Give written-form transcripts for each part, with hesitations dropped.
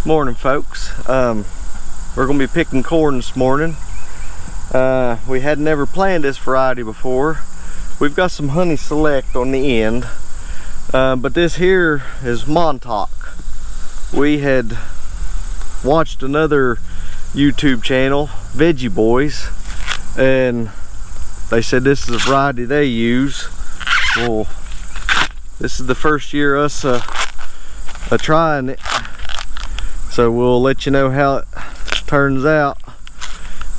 Morning, folks. We're gonna be picking corn this morning. We had never planned this variety before. We've got some Honey Select on the end, but this here is Montauk. We had watched another YouTube channel, Veggie Boys, and they said this is a variety they use. Well, this is the first year us trying it, so we'll let you know how it turns out.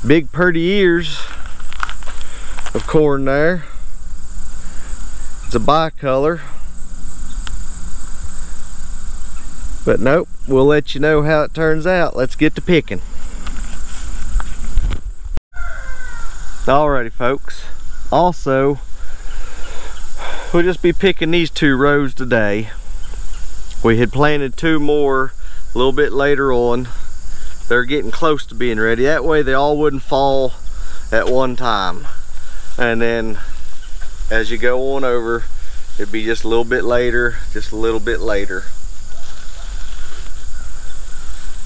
Big pretty ears of corn there. It's a bicolor, but nope, we'll let you know how it turns out. Let's get to picking. Alrighty, folks. Also, we'll just be picking these 2 rows today. We had planted 2 more a little bit later on. They're getting close to being ready. That way they all wouldn't fall at one time. And then as you go on over, it'd be just a little bit later, just a little bit later.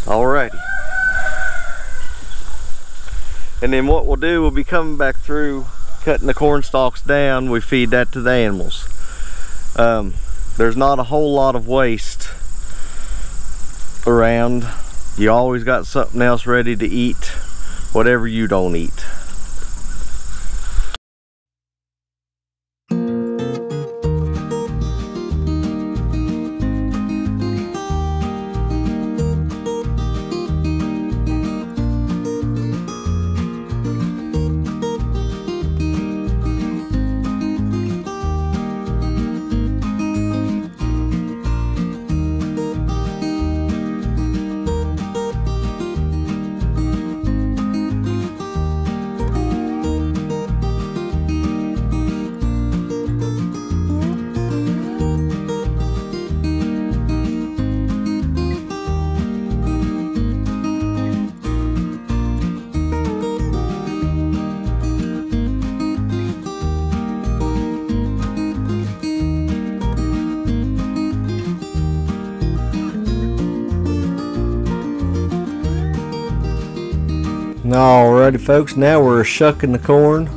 Alrighty. And then what we'll do, we'll be coming back through, cutting the corn stalks down. We feed that to the animals. There's not a whole lot of waste around. You always got something else ready to eat, whatever you don't eat. Alrighty, folks, now we're shucking the corn.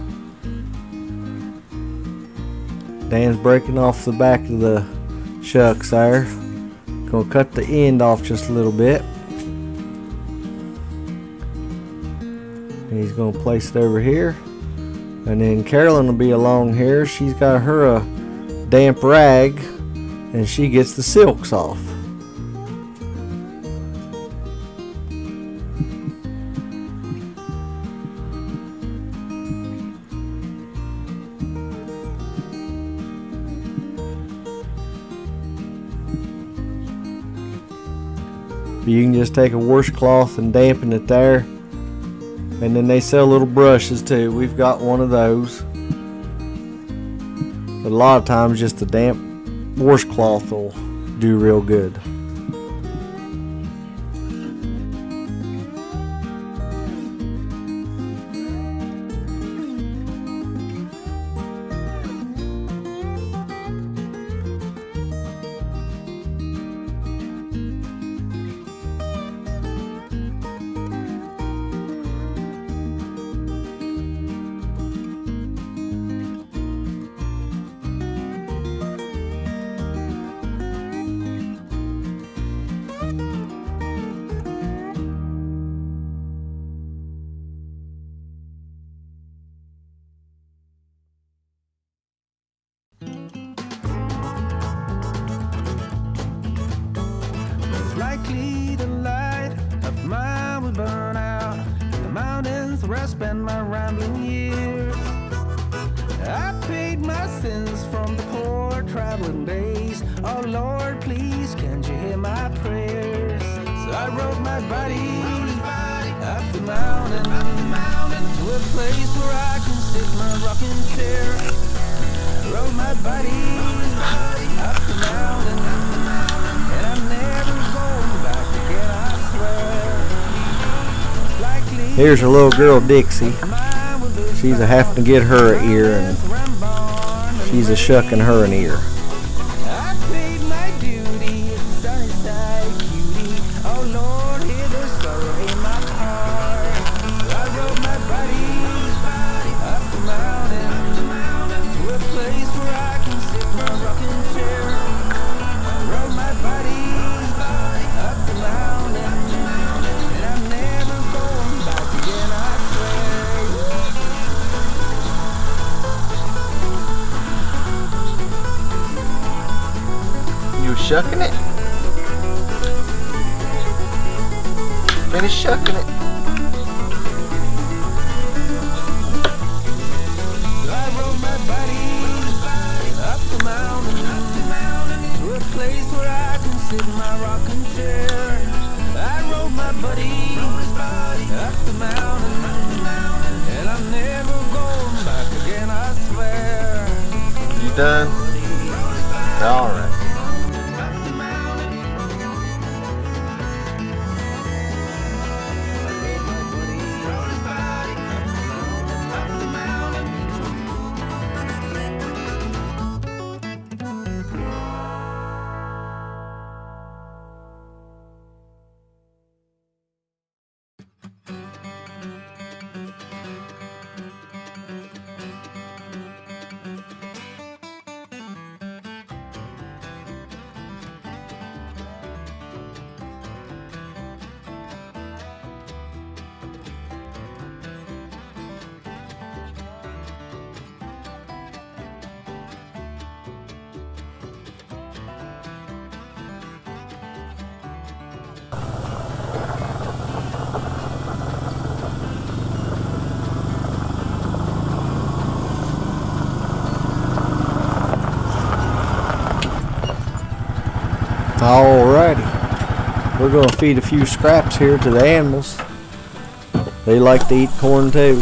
Dan's breaking off the back of the shucks there. Gonna cut the end off just a little bit. And he's gonna place it over here. And then Carolyn will be along here. She's got her a damp rag and she gets the silks off. You can just take a washcloth and dampen it there, and then they sell little brushes too. We've got one of those, but a lot of times just the damp washcloth will do real good. Likely the light of mine will burn out in the mountains where I spend my rambling years. I paid my sins from the poor traveling days. Oh Lord, please, can't you hear my prayers? So I rode my body up the mountain to a place where I can sit my rocking chair. I rode my body up the mountain, and I'm never going back again, I swear. Here's a little girl, Dixie. She's a having to get her an ear, and she's a shucking her an ear. I paid my duty, sunny side cutie. Oh Lord. shucking it. Finish shucking it. So I rode my body up the mountain to a place where I can sit in my rocking chair. I rode my buddy up the mountain, and I'm never going back again, I swear. You done? All right. Alrighty, we're going to feed a few scraps here to the animals. They like to eat corn too.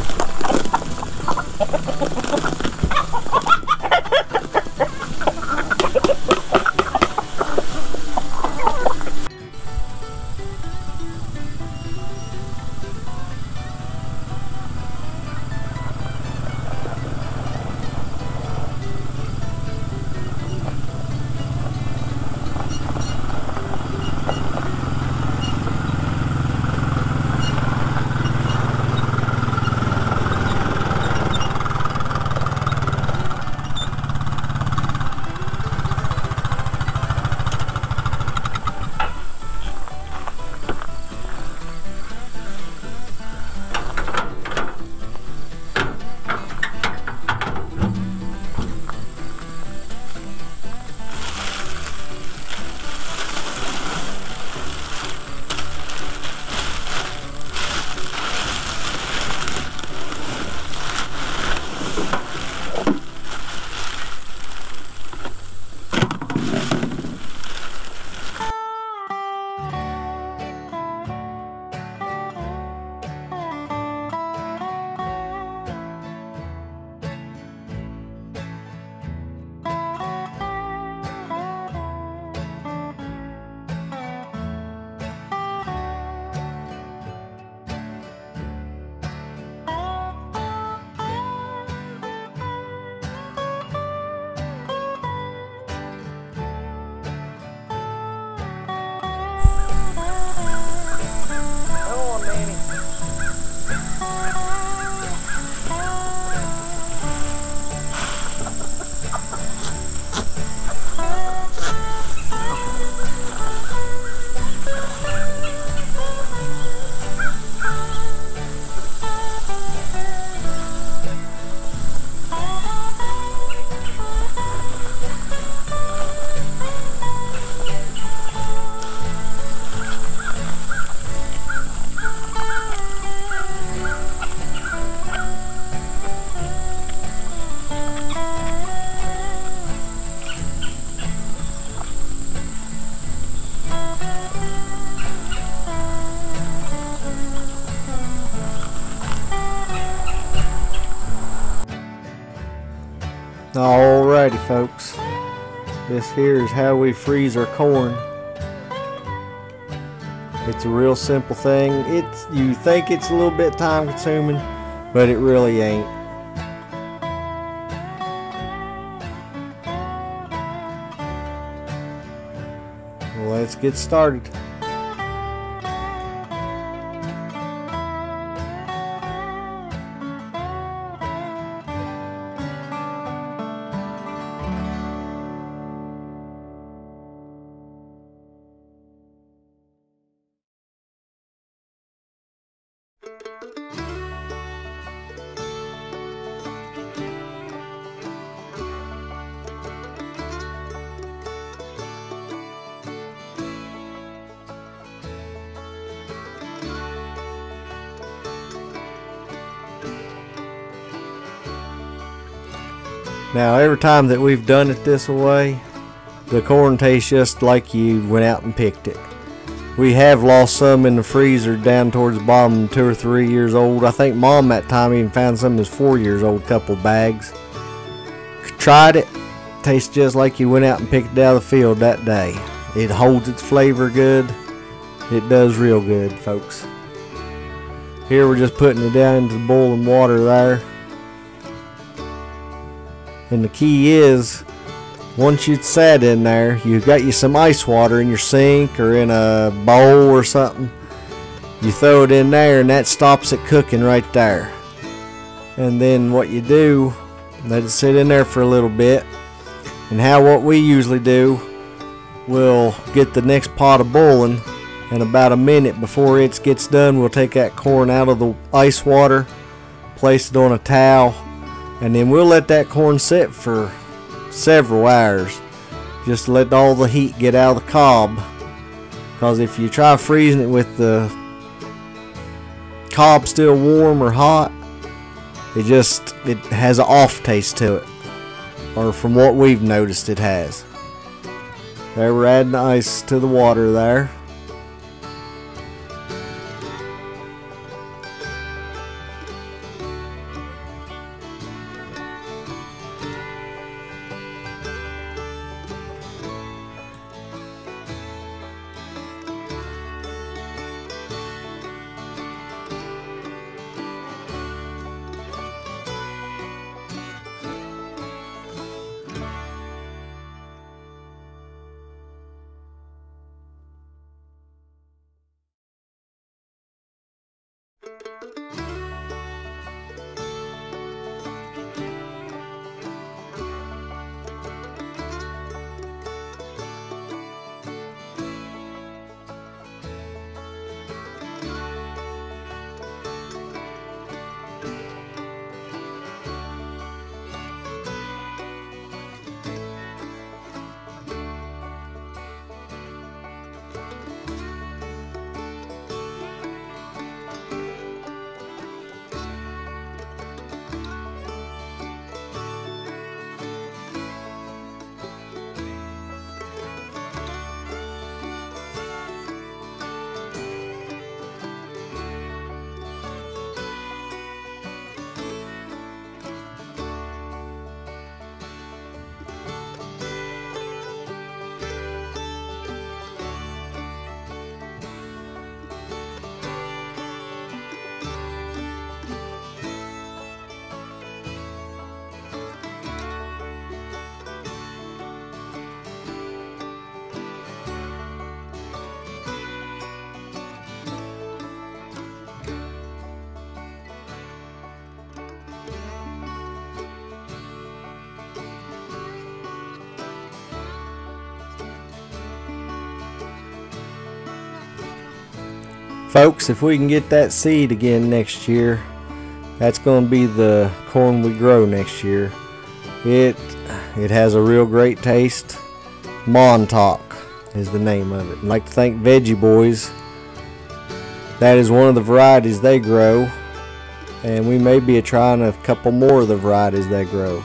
Alrighty folks, this here is how we freeze our corn. It's a real simple thing. You think it's a little bit time consuming, but it really ain't. Well, let's get started. Now every time that we've done it this way, the corn tastes just like you went out and picked it. We have lost some in the freezer down towards the bottom, 2 or 3 years old. I think Mom that time even found some that's 4 years old, couple bags. Tried it, tastes just like you went out and picked it out of the field that day. It holds its flavor good. It does real good, folks. Here we're just putting it down into the boiling water there. And the key is, once you've sat in there, you've got you some ice water in your sink or in a bowl or something. You throw it in there and that stops it cooking right there. And then what you do, let it sit in there for a little bit. And what we usually do, we'll get the next pot of boiling, and about a minute before it gets done, we'll take that corn out of the ice water, place it on a towel, and then we'll let that corn sit for several hours just to let all the heat get out of the cob. Because if you try freezing it with the cob still warm or hot, it has an off taste to it, or from what we've noticed it has. There, we're adding the ice to the water there. Folks, if we can get that seed again next year, that's going to be the corn we grow next year. It has a real great taste. Montauk is the name of it. I'd like to thank Veggie Boys. That is one of the varieties they grow, and we may be trying a couple more of the varieties they grow.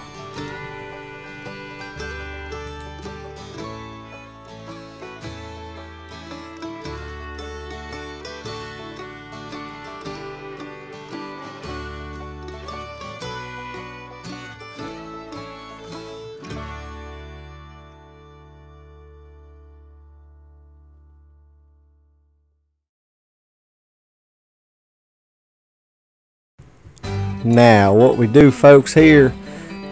Now what we do, folks, here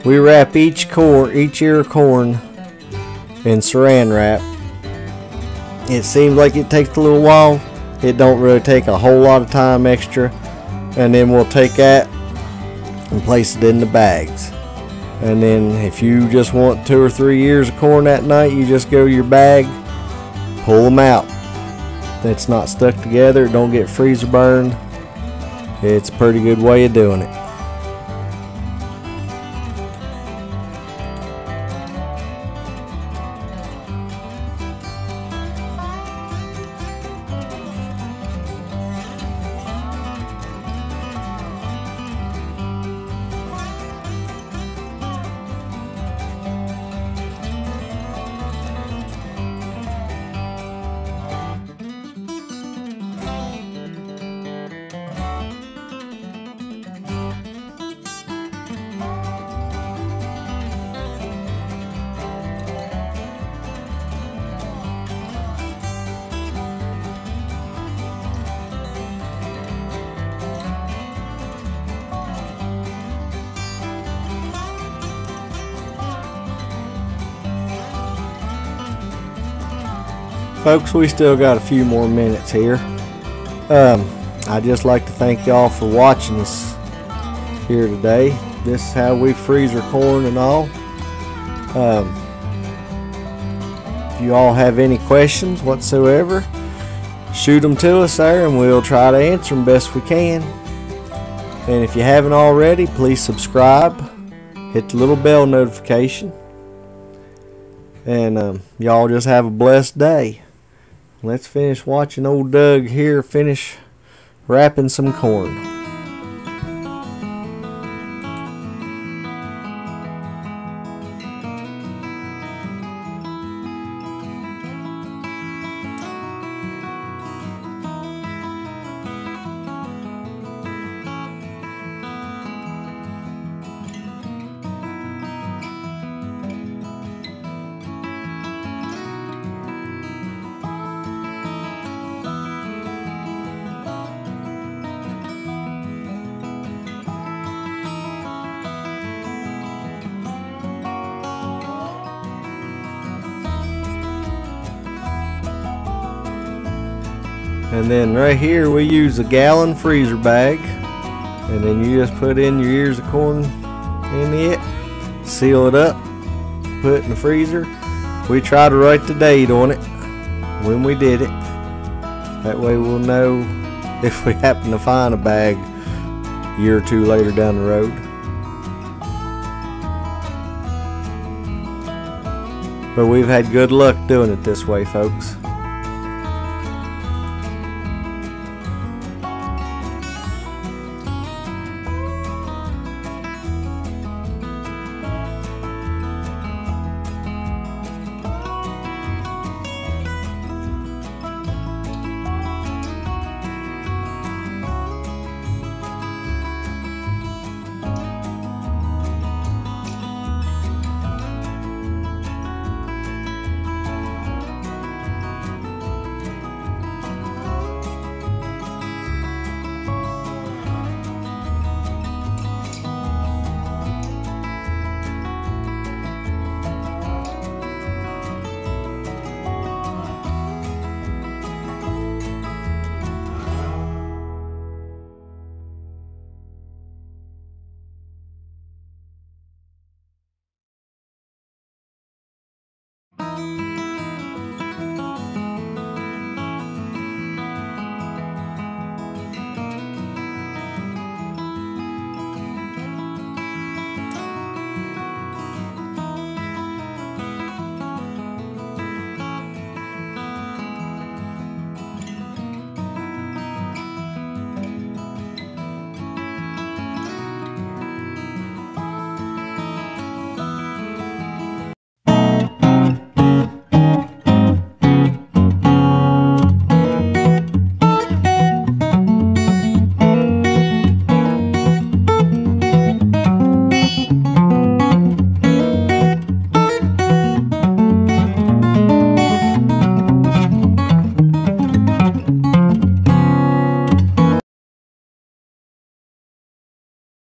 we wrap each ear of corn in saran wrap. It seems like it takes a little while. It don't really take a whole lot of time extra. And then we'll take that and place it in the bags. And then if you just want 2 or 3 ears of corn that night, you just go to your bag, pull them out. That's not stuck together, it don't get freezer burned. It's a pretty good way of doing it. folks, we still got a few more minutes here. I'd just like to thank y'all for watching us here today. This is how we freeze our corn and all. If you all have any questions whatsoever, shoot them to us there and we'll try to answer them best we can. And if you haven't already, please subscribe, hit the little bell notification, and y'all just have a blessed day. Let's finish watching old Doug here finish wrapping some corn. And then right here we use a gallon freezer bag, and then you just put in your ears of corn in it, seal it up, put it in the freezer. We try to write the date on it when we did it. That way we'll know if we happen to find a bag a year or two later down the road. But we've had good luck doing it this way, folks.